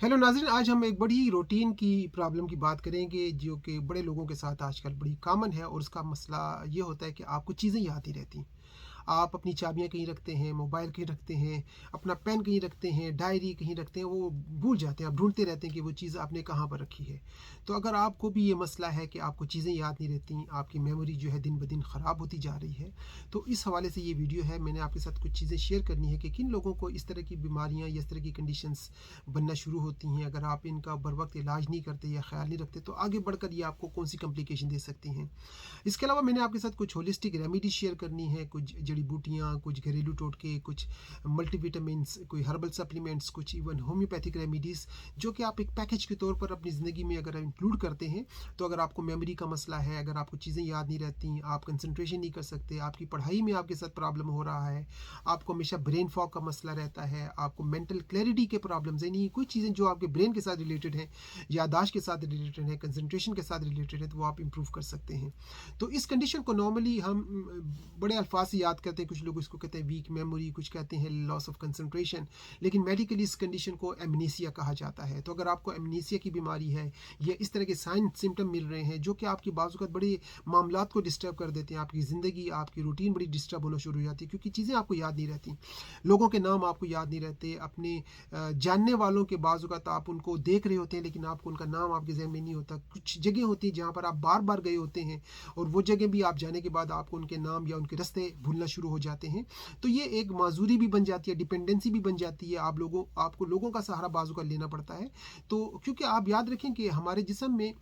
Hello नाज़रीन, आज हम एक बड़ी रूटीन की प्रॉब्लम की बात करेंगे जो कि बड़े लोगों के साथ आजकल बड़ी कॉमन है। और उसका मसला ये होता है कि आपको चीज़ें याद नहीं रहती। आप अपनी चाबियाँ कहीं रखते हैं, मोबाइल कहीं रखते हैं, अपना पेन कहीं रखते हैं, डायरी कहीं रखते हैं, वो भूल जाते हैं। आप ढूंढते रहते हैं कि वो चीज़ आपने कहाँ पर रखी है। तो अगर आपको भी ये मसला है कि आपको चीज़ें याद नहीं रहती, आपकी मेमोरी जो है दिन ब दिन ख़राब होती जा रही है, तो इस हवाले से ये वीडियो है। मैंने आपके साथ कुछ चीज़ें शेयर करनी है कि किन लोगों को इस तरह की बीमारियाँ या इस तरह की कंडीशंस बनना शुरू होती हैं। अगर आप इनका बर वक्त इलाज नहीं करते या ख्याल नहीं रखते, तो आगे बढ़कर ये आपको कौन सी कम्प्लिकेशन दे सकती हैं। इसके अलावा मैंने आपके साथ कुछ होलिस्टिक रेमेडी शेयर करनी है, कुछ जड़ी बूटियाँ, कुछ घरेलू टोटके, कुछ मल्टीविटामिन्स, कोई हर्बल सप्लीमेंट्स, कुछ इवन होम्योपैथिक रेमेडीज़, जो कि आप एक पैकेज के तौर पर अपनी ज़िंदगी में अगर इंक्लूड करते हैं, तो अगर आपको मेमोरी का मसला है, अगर आपको चीज़ें याद नहीं रहती, आप कंसंट्रेशन नहीं कर सकते, आपकी पढ़ाई में आपके साथ प्रॉब्लम हो रहा है, आपको हमेशा ब्रेन फॉग का मसला रहता है, आपको मेंटल क्लैरिटी के प्रॉब्लम्स, यानी कोई चीज़ें जो आपके ब्रेन के साथ रिलेटेड हैं, याददाश्त के साथ रिलेटेड है, कंसंट्रेशन के साथ रिलेटेड है, तो वो आप इम्प्रूव कर सकते हैं। तो इस कंडीशन को नॉर्मली हम बड़े अल्फाज से याद करते हैं। कुछ लोग इसको कहते हैं वीक मेमोरी, कुछ कहते हैं लॉस ऑफ कंसंट्रेशन, लेकिन मेडिकली इस कंडीशन को एमनीसिया कहा जाता है। तो अगर आपको एमनीसिया की बीमारी है या इस तरह के साइन सिम्टम मिल रहे हैं जो कि आपकी बाज़ बड़े मामलात को डिस्टर्ब कर देते हैं, आपकी ज़िंदगी, आपकी रूटीन बड़ी डिस्टर्ब होना शुरू हो जाती है, क्योंकि चीज़ें आपको याद नहीं रहती, लोगों के नाम आपको याद नहीं रहते, अपने जानने वालों के बाज़ आप उनको देख रहे होते हैं लेकिन आपको उनका नाम आपके जहन में नहीं होता। कुछ जगह होती है जहाँ पर आप बार बार गए होते हैं और वो जगह भी आप जाने के बाद आपको उनके नाम या उनके रास्ते भूलना शुरू हो जाते हैं। तो ये एक माजूरी भी बन जाती है, डिपेंडेंसी भी बन जाती है। आपको लोगों का सहारा बाजू का लेना पड़ता है। तो क्योंकि आप याद रखें कि हमारे जिस्म में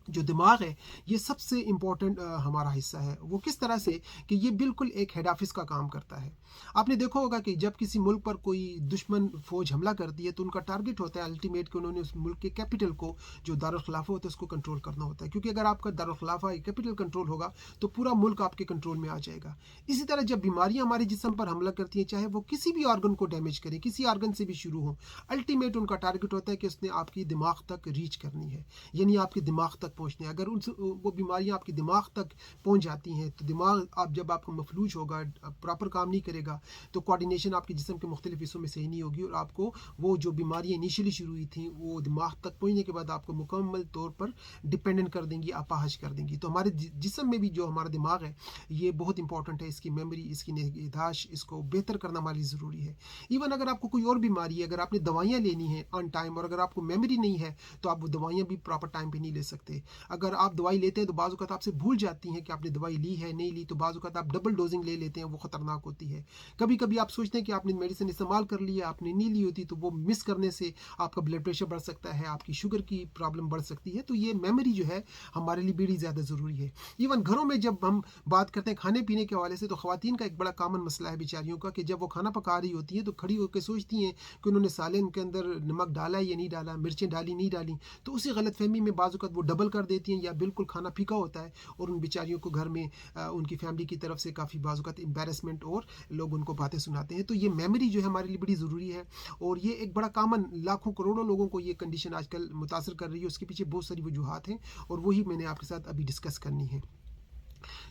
जो दिमाग है, ये सबसे इम्पोर्टेंट हमारा हिस्सा है। वो किस तरह से कि ये बिल्कुल एक हेड ऑफिस का काम करता है। आपने देखा होगा कि जब किसी मुल्क पर कोई दुश्मन फौज हमला करती है, तो उनका टारगेट होता है अल्टीमेट कि उन्होंने उस मुल्क के कैपिटल को, जो दारुल खिलाफा होता है, उसको कंट्रोल करना होता है। क्योंकि अगर आपका दारुल खिलाफा कैपिटल कंट्रोल होगा, तो पूरा मुल्क आपके कंट्रोल में आ जाएगा। इसी तरह जब बीमारियां हमारे जिस्म पर हमला करती हैं, चाहे वो किसी भी ऑर्गन को डैमेज करें, किसी ऑर्गन से भी शुरू हो, अल्टीमेट उनका टारगेट होता है कि उसने आपकी दिमाग तक रीच करनी है, यानी आपके दिमाग तक पहुँचने। अगर उन वो बीमारियां आपके दिमाग तक पहुँच जाती हैं, तो दिमाग जब आपका मफलूज होगा, प्रॉपर काम नहीं करेगा, तो कोऑर्डिनेशन आपके जिस्म के मुख्तलिफ हिस्सों में सही नहीं होगी, और आपको वो जो बीमारियां इनिशियली शुरू हुई थी, वो दिमाग तक पहुँचने के बाद आपको मुकम्मल तौर पर डिपेंडेंट कर देंगी, अपाहज कर देंगी। तो हमारे जिस्म में भी जो हमारा दिमाग है, ये बहुत इंपॉर्टेंट है। इसकी मेमोरी, इसकी निगहदाश्त, इसको बेहतर करना हमारे लिए ज़रूरी है। इवन अगर आपको कोई और बीमारी है, अगर आपने दवाइयाँ लेनी है ऑन टाइम, और अगर आपको मेमोरी नहीं है, तो आप वो दवाइयाँ भी प्रॉपर टाइम पे नहीं ले सकते। अगर आप दवाई लेते हैं तो बाज़ औक़ात आपसे भूल जाती हैं कि आपने दवाई ली है, नहीं ली, तो बाज़ औक़ात आप डबल डोजिंग ले लेते हैं, वो ख़तरनाक होती है। कभी कभी आप सोचते हैं कि आपने मेडिसिन इस्तेमाल कर ली है, आपने नहीं ली होती, तो वो मिस करने से आपका ब्लड प्रेशर बढ़ सकता है, आपकी शुगर की प्रॉब्लम बढ़ सकती है। तो ये मेमोरी जो है हमारे लिए बड़ी ज़्यादा ज़रूरी है। इवन घरों में जब हम बात करते हैं खाने पीने के हवाले से, तो ख़वातीन का एक बड़ा कॉमन मसला है बेचारियों का, कि जब वो खाना पका रही होती हैं, तो खड़ी होकर सोचती हैं कि उन्होंने सालन के अंदर नमक डाला है या नहीं डाला, मिर्चें डाली नहीं डाली, तो उसी गलतफहमी में बाज़ औक़ात वो डबल कर देती हैं, या बिल्कुल खाना फीका होता है, और उन बेचारियों को घर में उनकी फैमिली की तरफ से काफ़ी बाज़ औक़ात एम्बैरेसमेंट, और लोग उनको बातें सुनाते हैं। तो ये मेमोरी जो है हमारे लिए बड़ी ज़रूरी है, और ये एक बड़ा कॉमन, लाखों करोड़ों लोगों को ये कंडीशन आजकल मुतासर कर रही है। उसके पीछे बहुत सारी वजूहात हैं, और वही मैंने आपके साथ अभी डिस्कस करनी है।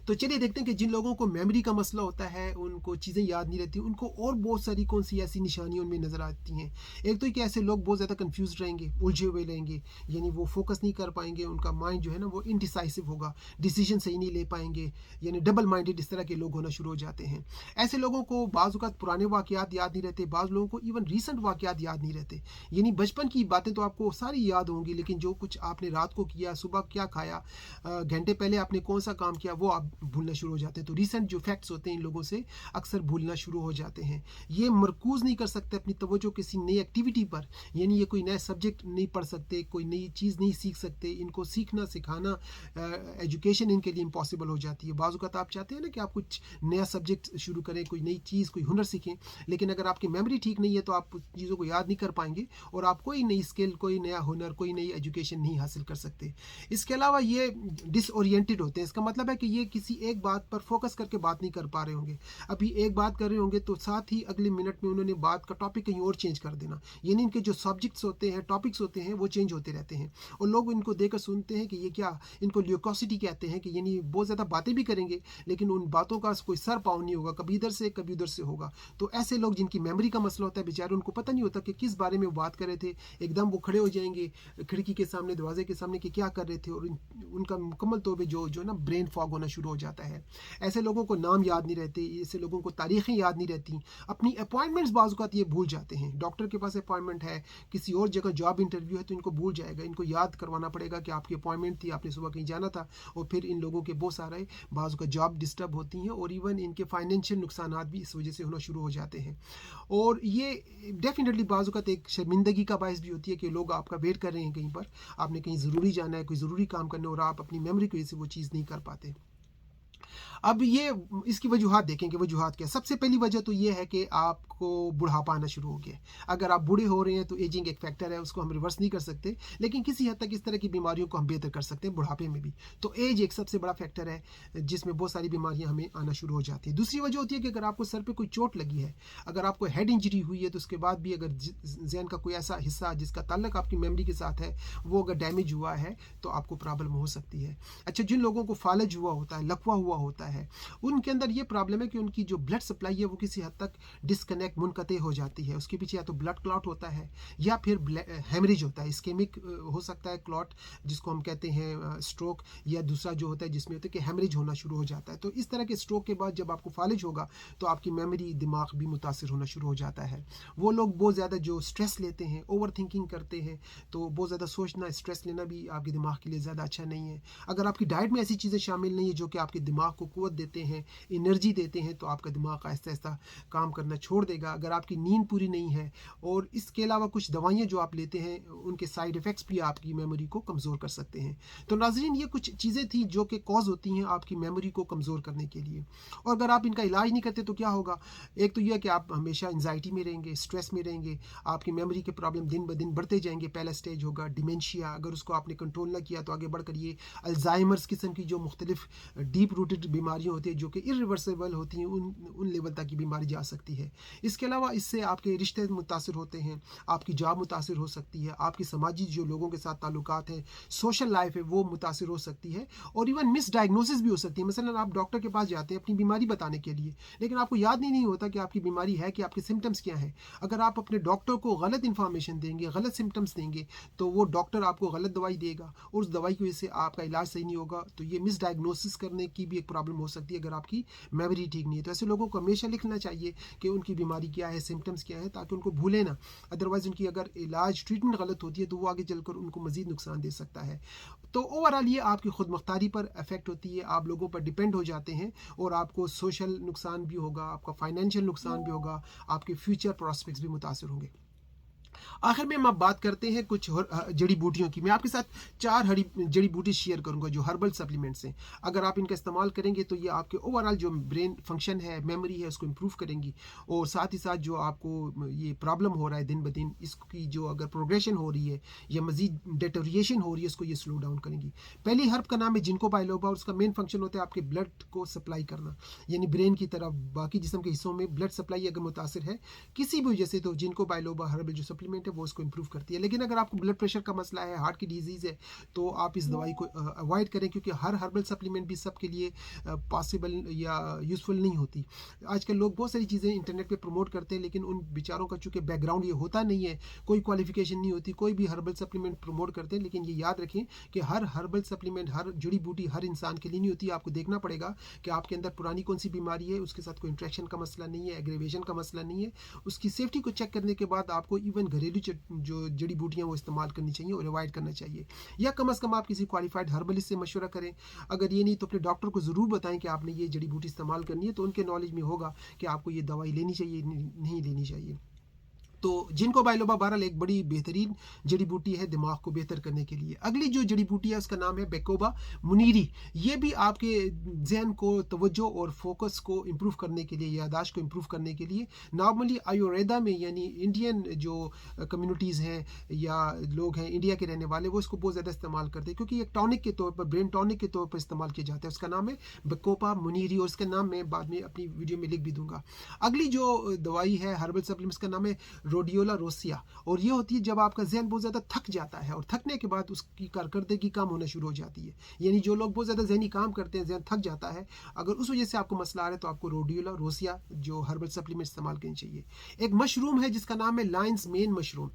तो चलिए देखते हैं कि जिन लोगों को मेमोरी का मसला होता है, उनको चीज़ें याद नहीं रहती, उनको और बहुत सारी कौन सी ऐसी निशानियाँ उनमें नज़र आती हैं। एक तो कि ऐसे लोग बहुत ज़्यादा कंफ्यूज रहेंगे, उलझे हुए रहेंगे, यानी वो फोकस नहीं कर पाएंगे, उनका माइंड जो है ना वो इनडिसाइसिव होगा, डिसीजन सही नहीं ले पाएंगे, यानी डबल माइंडेड इस तरह के लोग होना शुरू हो जाते हैं। ऐसे लोगों को बाज़ औक़ात पुराने वाक़यात याद नहीं रहते, बाज़ लोगों को इवन रीसेंट वाक़यात याद नहीं रहते, यानी बचपन की बातें तो आपको सारी याद होंगी, लेकिन जो कुछ आपने रात को किया, सुबह क्या खाया, घंटे पहले आपने कौन सा काम किया, वो आप भूलना शुरू हो जाते हैं। तो रिसेंट जो फैक्ट्स होते हैं इन लोगों से अक्सर भूलना शुरू हो जाते हैं। ये मरकूज़ नहीं कर सकते अपनी तवज्जो किसी नई एक्टिविटी पर, यानी ये कोई नया सब्जेक्ट नहीं पढ़ सकते, कोई नई चीज़ नहीं सीख सकते। इनको सीखना सिखाना, एजुकेशन इनके लिए इम्पॉसिबल हो जाती है। बाज़ औक़ात आप चाहते हैं ना कि आप कुछ नया सब्जेक्ट शुरू करें, कोई नई चीज़, कोई हुनर सीखें, लेकिन अगर आपकी मेमोरी ठीक नहीं है, तो आप चीज़ों को याद नहीं कर पाएंगे, और आप कोई नई स्किल, कोई नया हुनर, कोई नई एजुकेशन नहीं हासिल कर सकते। इसके अलावा ये डिसओरिएंटेड होते हैं। इसका मतलब है कि ये किसी किसी एक बात पर फोकस करके बात नहीं कर पा रहे होंगे। अभी एक बात कर रहे होंगे तो साथ ही अगले मिनट में उन्होंने बात का टॉपिक कहीं और चेंज कर देना, यानी इनके जो सब्जेक्ट्स होते हैं, टॉपिक्स होते हैं, वो चेंज होते रहते हैं और लोग इनको देखकर सुनते हैं कि ये क्या, इनको ल्यूकोसिटी कहते हैं, कि यानी बहुत ज़्यादा बातें भी करेंगे लेकिन उन बातों का कोई सर पाँव नहीं होगा, कभी इधर से कभी उधर से होगा। तो ऐसे लोग जिनकी मेमोरी का मसला होता है बेचारे, उनको पता नहीं होता कि किस बारे में वो बात कर रहे थे, एकदम वो खड़े हो जाएंगे खिड़की के सामने, दरवाजे के सामने कि क्या कर रहे थे, और उनका मुकम्मल तौर पे जो ना ब्रेन फॉग होना शुरू हो जाता है। ऐसे लोगों को नाम याद नहीं रहते, ऐसे लोगों को तारीखें याद नहीं रहती, अपनी अपॉइंटमेंट्स बाज़ औक़ात ये भूल जाते हैं। डॉक्टर के पास अपॉइंटमेंट है, किसी और जगह जॉब इंटरव्यू है तो इनको भूल जाएगा, इनको याद करवाना पड़ेगा कि आपकी अपॉइंटमेंट थी, आपने सुबह कहीं जाना था। और फिर इन लोगों के बहुत सारे बाज़ का जॉब डिस्टर्ब होती हैं और इवन इनके फाइनेंशियल नुकसानात भी इस वजह से होना शुरू हो जाते हैं। और ये डेफिनेटली बाज़ औक़ात एक शर्मिंदगी का बायस भी होती है कि लोग आपका वेट कर रहे हैं कहीं पर, आपने कहीं ज़रूरी जाना है, कोई ज़रूरी काम करना है और आप अपनी मेमोरी की वजह से वो चीज़ नहीं कर पाते। अब ये इसकी वजूहात देखेंगे, वजूहात क्या। सबसे पहली वजह तो ये है कि आपको बुढ़ापा आना शुरू हो गया। अगर आप बूढ़े हो रहे हैं तो एजिंग एक फैक्टर है, उसको हम रिवर्स नहीं कर सकते, लेकिन किसी हद तक इस तरह की बीमारियों को हम बेहतर कर सकते हैं बुढ़ापे में भी। तो एज एक सबसे बड़ा फैक्टर है जिसमें बहुत सारी बीमारियां हमें आना शुरू हो जाती है। दूसरी वजह होती है कि अगर आपको सर पे कोई चोट लगी है, अगर आपको हेड इंजरी हुई है, तो उसके बाद भी अगर जहन का कोई ऐसा हिस्सा जिसका ताल्लुक आपकी मेमोरी के साथ है वो अगर डैमेज हुआ है तो आपको प्रॉब्लम हो सकती है। अच्छा, जिन लोगों को फालज हुआ होता है, लकवा हुआ होता है, उनके अंदर ये प्रॉब्लम है कि उनकी जो ब्लड सप्लाई है वो किसी हद तक डिस्कनेक्ट, मुनक़ते हो जाती है। उसके पीछे या तो ब्लड क्लॉट होता है या फिर हेमरेज होता है, इस्केमिक हो सकता है क्लॉट जिसको हम कहते हैं स्ट्रोक, या दूसरा जो होता है जिसमें होता है कि हेमरेज होना शुरू हो जाता है। तो इस तरह के स्ट्रोक के बाद जब आपको फालिज होगा तो आपकी मेमोरी, दिमाग भी मुतासिर होना शुरू हो जाता है। वो लोग बहुत ज़्यादा जो स्ट्रेस लेते हैं, ओवर थिंकिंग करते हैं, तो बहुत ज़्यादा सोचना, स्ट्रेस लेना भी आपके दिमाग के लिए ज़्यादा अच्छा नहीं है। अगर आपकी डाइट में ऐसी चीज़ें शामिल नहीं है जो कि आपके दिमाग को क़ुव्वत देते हैं, एनर्जी देते हैं, तो आपका दिमाग आहिस्ता आहिस्ता काम करना छोड़ देगा। अगर आपकी नींद पूरी नहीं है और इसके अलावा कुछ दवाइयाँ जो आप लेते हैं उनके साइड इफ़ेक्ट्स भी आपकी मेमोरी को कमज़ोर कर सकते हैं। तो नाज़रीन, ये कुछ चीज़ें थी जो कि कॉज होती हैं आपकी मेमोरी को कमज़ोर करने के लिए, और अगर आप इनका इलाज नहीं करते तो क्या होगा। एक तो यह है कि आप हमेशा एंजाइटी में रहेंगे, स्ट्रेस में रहेंगे, आपकी मेमोरी के प्रॉब्लम दिन ब दिन बढ़ते जाएंगे। पहला स्टेज होगा डिमेंशिया, अगर उसको आपने कंट्रोल ना किया तो आगे बढ़कर ये अल्जाइमर्स किस्म की जो मुख्तलिफ डीप रूटेड बीमारियाँ होती हैं जो कि इरिवर्सिबल होती हैं, उन लेवल तक की बीमारी जा सकती है। इसके अलावा इससे आपके रिश्ते मुतासिर होते हैं, आपकी जॉब मुतासिर हो सकती है, आपकी समाजी जो लोगों के साथ ताल्लुकात हैं, सोशल लाइफ है, वो मुतासिर हो सकती है, और इवन मिस डायग्नोसिस भी हो सकती है। मसलन आप डॉक्टर के पास जाते हैं अपनी बीमारी बताने के लिए, लेकिन आपको याद नहीं होता कि आपकी बीमारी है कि आपके सिम्टम्स क्या हैं। अगर आप अपने डॉक्टर को गलत इन्फॉर्मेशन देंगे, गलत सिम्टम्स देंगे, तो वो डॉक्टर आपको गलत दवाई देगा और उस दवाई की वजह से आपका इलाज सही नहीं होगा। तो ये मिस डायग्नोसिस करने की भी एक प्रॉब्लम हो सकती है अगर आपकी मेमोरी ठीक नहीं है। तो ऐसे लोगों को हमेशा लिखना चाहिए कि उनकी बीमारी क्या है, सिम्टम्स क्या है, ताकि उनको भूले ना। अदरवाइज़ उनकी अगर इलाज, ट्रीटमेंट गलत होती है तो वो आगे चलकर उनको मज़ीद नुकसान दे सकता है। तो ओवरऑल ये आपकी खुद मुख्तारी पर इफेक्ट होती है, आप लोगों पर डिपेंड हो जाते हैं, और आपको सोशल नुकसान भी होगा, आपका फाइनेंशियल नुकसान भी होगा, आपके फ्यूचर प्रॉस्पेक्ट्स भी मुतासर होंगे। आखिर में हम अब बात करते हैं कुछ जड़ी बूटियों की। मैं आपके साथ 4 हरी जड़ी बूटी शेयर करूंगा जो हर्बल सप्लीमेंट्स हैं। अगर आप इनका इस्तेमाल करेंगे तो ये आपके ओवरऑल जो ब्रेन फंक्शन है, मेमोरी है, उसको इम्प्रूव करेंगी, और साथ ही साथ जो आपको ये प्रॉब्लम हो रहा है दिन ब दिन, इसकी जो अगर प्रोग्रेशन हो रही है या मजीद डेटोरिएशन हो रही है, उसको ये स्लो डाउन करेंगी। पहली हर्ब का नाम है जिनको बाइलोबा, और उसका मेन फंक्शन होता है आपके ब्लड को सप्लाई करना, यानी ब्रेन की तरफ बाकी जिस्म के हिस्सों में ब्लड सप्लाई अगर मुतासर है किसी भी वजह से, तो जिनको बाइलोबा हर्बल जो सप्लीमेंट है वो उसको इम्प्रूव करती है। लेकिन अगर आपको ब्लड प्रेशर का मसला है, हार्ट की डिजीज़ है, तो आप इस दवाई को अवॉइड करें, क्योंकि हर हर्बल सप्लीमेंट भी सबके लिए पॉसिबल या यूज़फुल नहीं होती। आजकल लोग बहुत सारी चीज़ें इंटरनेट पे प्रमोट करते हैं, लेकिन उन बेचारों का चूँकि बैकग्राउंड ये होता नहीं है, कोई क्वालिफिकेशन नहीं होती, कोई भी हर्बल सप्लीमेंट प्रमोट करते हैं। लेकिन ये याद रखें कि हर हर्बल सप्लीमेंट, हर जड़ी बूटी हर इंसान के लिए नहीं होती। आपको देखना पड़ेगा कि आपके अंदर पुरानी कौन सी बीमारी है, उसके साथ कोई इंट्रैक्शन का मसला नहीं है, एग्रेवेशन का मसला नहीं है। उसकी सेफ्टी को चेक करने के बाद आपको इवन घरेलू जो जड़ी बूटियाँ वो इस्तेमाल करनी चाहिए और अवॉइड करना चाहिए, या कम से कम आप किसी क्वालिफाइड हर्बलिस्ट से मशवरा करें। अगर ये नहीं तो अपने डॉक्टर को ज़रूर बताएं कि आपने ये जड़ी बूटी इस्तेमाल करनी है, तो उनके नॉलेज में होगा कि आपको ये दवाई लेनी चाहिए, नहीं लेनी चाहिए। तो जिनको बाइलोबा बहरहाल एक बड़ी बेहतरीन जड़ी बूटी है दिमाग को बेहतर करने के लिए। अगली जो जड़ी बूटी है उसका नाम है बेकोबा मुनीरी। ये भी आपके जहन को तवज्जो और फोकस को इम्प्रूव करने के लिए, यादाश्त को इम्प्रूव करने के लिए, नॉर्मली आयुर्वेदा में यानी इंडियन जो कम्युनिटीज़ हैं या लोग हैं इंडिया के रहने वाले, वो इसको बहुत ज़्यादा इस्तेमाल करते हैं क्योंकि एक टॉनिक के तौर पर, ब्रेन टॉनिक के तौर पर इस्तेमाल किया जाता है। उसका नाम है बेकोबा मुनीरी और उसका नाम मैं बाद में अपनी वीडियो में लिख भी दूंगा। अगली जो दवाई है हर्बल सप्लीमेंट्स का नाम है रोडियोला रोसिया, और ये होती है जब आपका जहन बहुत ज़्यादा थक जाता है और थकने के बाद उसकी कारकर्दगी कम होना शुरू हो जाती है। यानी जो लोग बहुत ज़्यादा जहनी काम करते हैं, जहन थक जाता है, अगर उस वजह से आपको मसला आ रहा है तो आपको रोडियोला रोसिया जो हर्बल सप्लीमेंट इस्तेमाल करनी चाहिए। एक मशरूम है जिसका नाम है लायंस मेन मशरूम,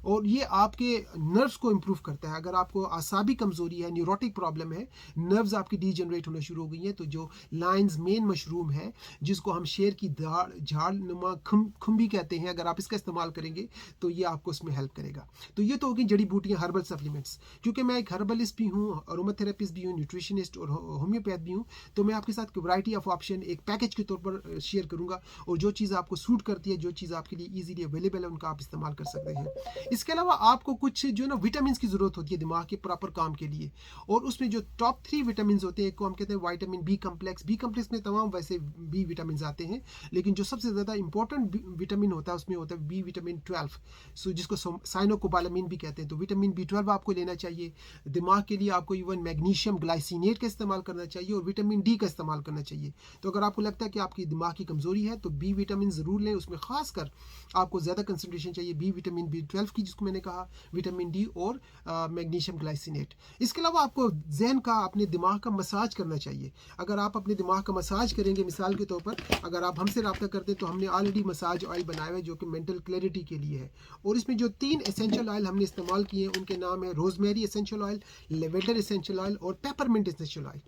और ये आपके नर्व्स को इम्प्रूव करता है। अगर आपको आसाबी कमज़ोरी है, न्यूरोटिक प्रॉब्लम है, नर्व्स आपकी डीजनरेट होना शुरू हो गई हैं, तो जो लायंस मेन मशरूम है जिसको हम शेर की झाड़ नुमा खुम्बी कहते हैं, अगर आप इसका इस्तेमाल करेंगे तो ये आपको उसमें हेल्प करेगा। तो ये तो होगी जड़ी बूटियाँ, हर्बल सप्लीमेंट्स। क्योंकि मैं एक हर्बलिस्ट भी हूँ, अरोमाथेरेपिस्ट भी हूँ, न्यूट्रिशनिस्ट और होम्योपैथ भी हूँ, तो मैं आपके साथ वैरायटी ऑफ ऑप्शन एक पैकेज के तौर पर शेयर करूँगा, और जो चीज़ आपको सूट करती है, जो चीज़ आपके लिए ईजीली अवेलेबल है, उनका आप इस्तेमाल कर सकते हैं। इसके अलावा आपको कुछ जो ना विटामिन की ज़रूरत होती है दिमाग के प्रॉपर काम के लिए, और उसमें जो टॉप 3 विटामिन होते हैं, एक को हम कहते हैं vitamin B complex. B complex में तमाम वैसे बी विटामिन आते हैं, लेकिन जो सबसे ज़्यादा इंपॉर्टेंट विटामिन होता है उसमें होता है बी विटामिन 12, जिसको साइनोकोबालामिन भी कहते हैं। तो विटामिन B12 आपको लेना चाहिए। दिमाग के लिए आपको इवन मैग्नीशियम ग्लाइसिनेट का इस्तेमाल करना चाहिए और विटामिन डी का इस्तेमाल करना चाहिए। तो अगर आपको लगता है कि आपकी दिमाग की कमज़ोरी है तो बी विटामिन ज़रूर लें, उसमें खासकर आपको ज़्यादा कंसंट्रेशन चाहिए बी विटामिन B12 की, जिसको मैंने कहा, विटामिन डी और मैग्नीशियम ग्लाइसिनेट। इसके अलावा आपको जहन का, अपने दिमाग का मसाज करना चाहिए। अगर आप अपने दिमाग का मसाज करेंगे, मिसाल के तौर पर अगर आप हमसे रब्ता करते हैं तो हमने ऑलरेडी मसाज ऑयल बनाया हुआ है जो कि मेंटल क्लैरिटी के लिए है, और इसमें जो 3 एसेंशियल ऑयल हमने इस्तेमाल किए हैं उनके नाम है rosemary essential oil, lavender essential oil और पेपरमिंट एसेंशियल ऑयल।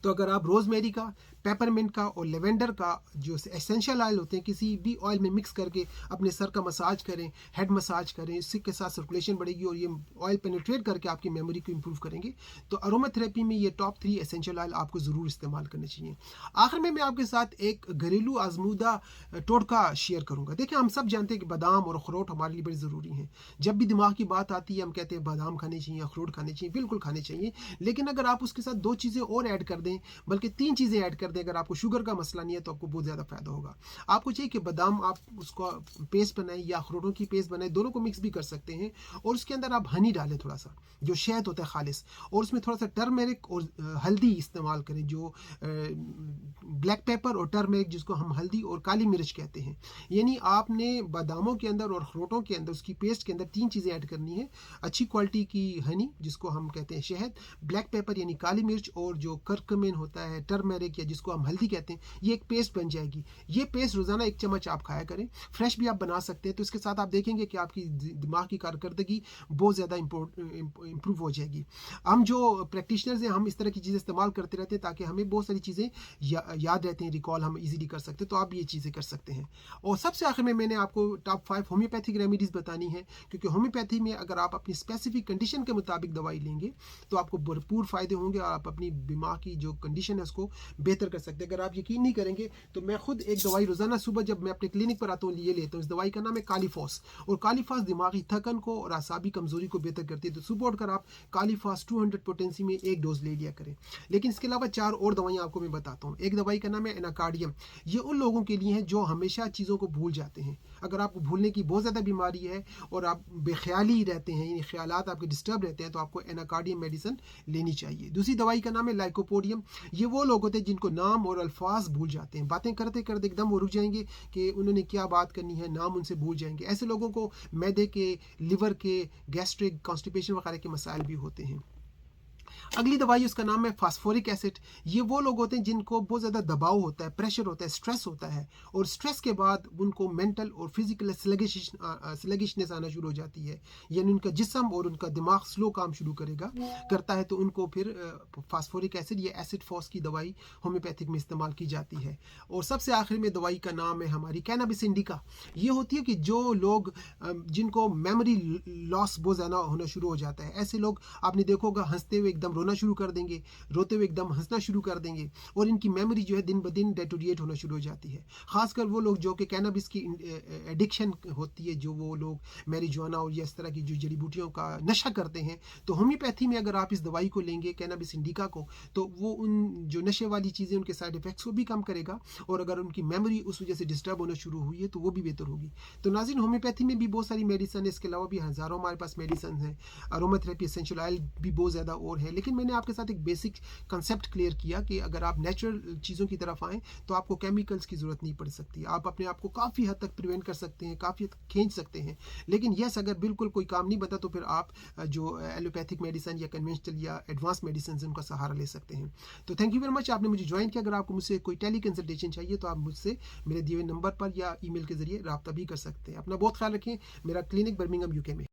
तो अगर आप रोजमेरी का, पेपरमिंट का और लेवेंडर का जो एसेंशियल ऑयल होते हैं किसी भी ऑयल में मिक्स करके अपने सर का मसाज करें, हेड मसाज करें, इससे के साथ सर्कुलेशन बढ़ेगी और ये ऑयल पेनिट्रेट करके आपकी मेमोरी को इंप्रूव करेंगे। तो अरोमा थेरेपी में ये टॉप 3 एसेंशियल ऑयल आपको ज़रूर इस्तेमाल करने चाहिए। आखिर में मैं आपके साथ एक घरेलू आजमूदा टोटका शेयर करूँगा। देखिए, हम सब जानते हैं कि बादाम और अखरोट हमारे लिए बड़ी ज़रूरी हैं। जब भी दिमाग की बात आती है हम कहते हैं बादाम खाने चाहिए, अखरोट खाने चाहिए, बिल्कुल खाने चाहिए, लेकिन अगर आप उसके साथ 2 चीज़ें और ऐड कर दें, बल्कि 3 चीज़ें ऐड कर दें, अगर आपको शुगर का मसला नहीं है तो आपको बहुत ज़्यादा फ़ायदा होगा। आपको चाहिए कि बादाम आप उसका पेस्ट बनाएं या अखरोटों की पेस्ट बनाएं, दोनों को मिक्स भी कर सकते हैं, और उसके अंदर आप हनी डालें, थोड़ा सा जो शहद होता है खालिस, और उसमें थोड़ा सा टर्मेरिक और हल्दी इस्तेमाल करें, जो ब्लैक पेपर और टर्मेरिक, जिसको हम हल्दी और काली मिर्च कहते हैं। यानी आपने बादामों के अंदर और अखरोटों के अंदर, उसकी पेस्ट के अंदर 3 चीज़ें ऐड करनी है। अच्छी क्वालिटी की हनी, जिसको हम कहते हैं शहद, ब्लैक पेपर यानी काली मिर्च, और जो कर्कमेन होता है टर्मेरिक या जिसको हम हल्दी कहते हैं, ये एक पेस्ट बन जाएगी। ये पेस्ट रोज़ाना 1 चम्मच आप खाया करें। फ्रेश भी आप बना सकते हैं, तो इसके साथ आप देखेंगे कि आपकी दिमाग की कारकर्दगी बहुत ज़्यादा इम्प्रूव हो जाएगी। हम जो प्रैक्टिशनर्स हैं, हम इस तरह की चीज़ें इस्तेमाल करते रहते हैं ताकि हमें बहुत सारी चीज़ें याद रहती हैं, रिकॉल हम इजीली कर सकते हैं। तो आप ये चीज़ें कर सकते हैं। और सबसे आखिर में मैंने आपको टॉप 5 होम्योपैथिक रेमेडीज़ बतानी है, क्योंकि होम्योपैथी में अगर आप अपनी स्पेसिफिक कंडीशन के मुताबिक दवाई लेंगे तो आपको भरपूर फ़ायदे होंगे और आप अपनी दिमाग की जो कंडीशन है उसको बेहतर कर सकते हैं। अगर आप यकीन नहीं करेंगे तो मैं खुद एक दवाई रोज़ाना सुबह जब मैं अपने क्लिनिक पर आता हूँ ये लेता हूँ। इस दवाई का नाम है कालीफॉस, और कालीफॉस दिमागी थकन को और आसाबी कमज़ोरी को बेहतर करती है। तो सुबह उठकर आप कालीफॉस 200 पोटेंसी में 1 डोज ले लिया करें। लेकिन इसके अलावा 4 और दवाइयाँ आपको मैं बताता हूँ। एक दवाई का नाम है एनाकार्डियम। ये उन लोगों के लिए है जो हमेशा चीज़ों को भूल जाते हैं। अगर आपको भूलने की बहुत ज़्यादा बीमारी है और आप बेख्याली रहते हैं, यानी ख्यालात आपके डिस्टर्ब रहते हैं, तो आपको एनाकार्डियम मेडिसिन लेनी चाहिए। दूसरी दवाई का नाम है लाइकोपोडियम। ये वो लोग होते हैं जिनको नाम और अल्फाज भूल जाते हैं, बातें करते करते एकदम वो रुक जाएंगे कि उन्होंने क्या बात करनी है, नाम उनसे भूल जाएंगे। ऐसे लोगों को मैदे के, लिवर के, गैस्ट्रिक, कॉन्स्टिपेशन वगैरह के मसाइल भी होते हैं। अगली दवाई उसका नाम है फास्फोरिक एसिड। ये वो लोग होते हैं जिनको बहुत ज़्यादा दबाव होता है, प्रेशर होता है, स्ट्रेस होता है, और स्ट्रेस के बाद उनको मेंटल और फिजिकल स्लगिशनेस आना शुरू हो जाती है, यानी उनका जिस्म और उनका दिमाग स्लो काम शुरू करता है। तो उनको फिर फास्फोरिक एसिड, ये एसिड फॉस की दवाई होम्योपैथिक में इस्तेमाल की जाती है। और सबसे आखिर में दवाई का नाम है हमारी कैनाबिस इंडिका। ये होती है कि जो लोग जिनको मेमोरी लॉस बहुत ज़्यादा होना शुरू हो जाता है, ऐसे लोग आपने देखा होगा हंसते हुए एकदम एकदम रोना शुरू कर देंगे, रोते हुए एकदम हँसना शुरू कर देंगे और इनकी मेमोरी जो है दिन ब दिन डेटोरिएट होना शुरू हो जाती है। ख़ासकर वो लोग जो कि कैनबिस की एडिक्शन होती है, जो वो लोग मैरिजुआना और ये इस तरह की जो जड़ी-बूटियों का नशा करते हैं, तो होम्योपैथी में अगर आप इस दवाई को लेंगे कैनबिस इंडिका को, तो वो उन जो नशे वाली चीज़ें उनके साइड इफ़ेक्ट्स को भी कम करेगा और अगर उनकी मेमोरी उस वजह से डिस्टर्ब होना शुरू हुई है तो वो भी बेहतर होगी। तो नाज़रीन, होम्योपैथी में भी बहुत सारी मेडिसिन है, इसके अलावा भी हज़ारों हमारे पास मेडिसिन हैं, अरोमा थेरेपी, एसेंशियल ऑयल भी बहुत ज़्यादा और है। लेकिन मैंने आपके साथ एक बेसिक कंसेप्ट क्लियर किया कि अगर आप नेचुरल चीज़ों की तरफ आएँ तो आपको केमिकल्स की ज़रूरत नहीं पड़ सकती। आप अपने आप को काफ़ी हद तक प्रिवेंट कर सकते हैं, काफ़ी हद तक खींच सकते हैं। लेकिन यस, अगर बिल्कुल कोई काम नहीं बनता तो फिर आप जो एलोपैथिक मेडिसिन या कन्वेंशनल या एडवांस मेडिसिन उनका सहारा ले सकते हैं। तो थैंक यू वेरी मच, आपने मुझे ज्वाइन किया। अगर आपको मुझसे कोई टेली कंसल्टेशन चाहिए तो आप मुझसे मेरे दिए हुए नंबर पर या ईमेल के ज़रिए रब्ता भी कर सकते हैं। अपना बहुत ख्याल रखें। मेरा क्लिनिक बर्मिंघम यूके में।